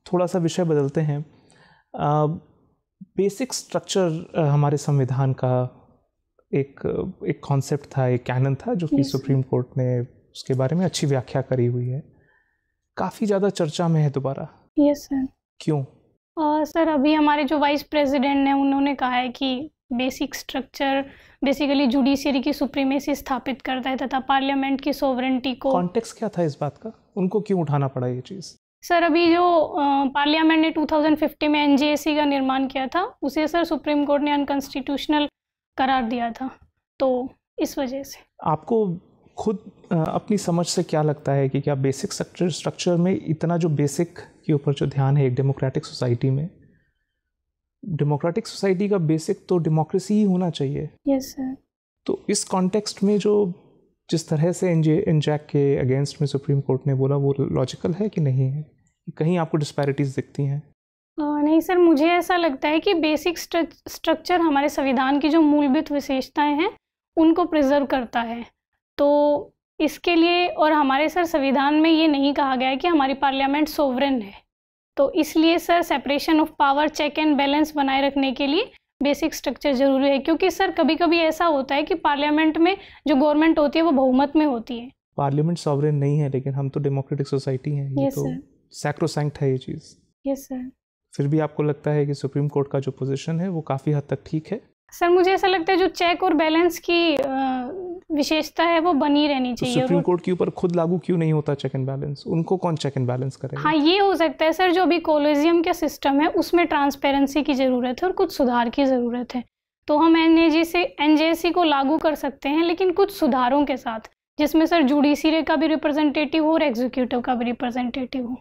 थोड़ा सा विषय बदलते हैं। बेसिक स्ट्रक्चर हमारे संविधान का एक कॉन्सेप्ट था, एक कैनन था, जो कि सुप्रीम कोर्ट ने उसके बारे में अच्छी व्याख्या करी हुई है, काफ़ी ज़्यादा चर्चा में है दोबारा। Yes sir. क्यों? सर अभी हमारे जो वाइस प्रेसिडेंट हैं उन्होंने कहा है कि बेसिक स्ट्रक्चर बेसिकली जुडिशरी की सुप्रीमेसी स्थापित करता है तथा पार्लियामेंट की सोवरेंटी को। कॉन्टेक्स्ट क्या था इस बात का? उनको क्यों उठाना पड़ा ये चीज़? सर अभी जो पार्लियामेंट ने 2050 में एनजेएसी का निर्माण किया था, उसे सर सुप्रीम कोर्ट ने अनकॉन्स्टिट्यूशनल करार दिया था, तो इस वजह से। आपको खुद अपनी समझ से क्या लगता है कि क्या बेसिक स्ट्रक्चर में इतना जो बेसिक के ऊपर जो ध्यान है एक डेमोक्रेटिक सोसाइटी में, डेमोक्रेटिक सोसाइटी का बेसिक तो डेमोक्रेसी ही होना चाहिए। Yes sir. तो इस कॉन्टेक्स्ट में जो जिस तरह से एनजैक के अगेंस्ट में सुप्रीम कोर्ट ने बोला, वो लॉजिकल है कि नहीं है? कहीं आपको डिस्पैरिटीज़ दिखती हैं? नहीं सर, मुझे ऐसा लगता है कि बेसिक स्ट्रक्चर हमारे संविधान की जो मूलभूत विशेषताएं हैं उनको प्रिजर्व करता है। तो इसके लिए, और हमारे सर संविधान में ये नहीं कहा गया है कि हमारी पार्लियामेंट सोवरेन है, तो इसलिए sir separation of power, check and balance बनाए रखने के लिए बेसिक स्ट्रक्चर जरूरी है। क्योंकि सर कभी कभी ऐसा होता है कि पार्लियामेंट में जो गवर्नमेंट होती है वो बहुमत में होती है। पार्लियामेंट सॉवरेन नहीं है, लेकिन हम तो डेमोक्रेटिक सोसाइटी हैं, ये तो सैक्रोसैंक्ट है ये चीज़। Yes sir. फिर भी आपको लगता है कि सुप्रीम कोर्ट का जो पोजीशन है वो काफ़ी हद तक ठीक है? सर मुझे ऐसा लगता है जो चेक और बैलेंस की विशेषता है वो बनी रहनी चाहिए। तो सुप्रीम कोर्ट के ऊपर खुद लागू क्यों नहीं होता चेक एंड बैलेंस? उनको कौन चेक एंड बैलेंस करेगा? हाँ, ये हो सकता है सर, जो अभी कॉलेजियम का सिस्टम है उसमें ट्रांसपेरेंसी की ज़रूरत है और कुछ सुधार की ज़रूरत है। तो हम एनजेसी को लागू कर सकते हैं, लेकिन कुछ सुधारों के साथ, जिसमें सर जुडिशरी का भी रिप्रेजेंटेटिव हो और एग्जीक्यूटिव का भी रिप्रेजेंटेटिव हो।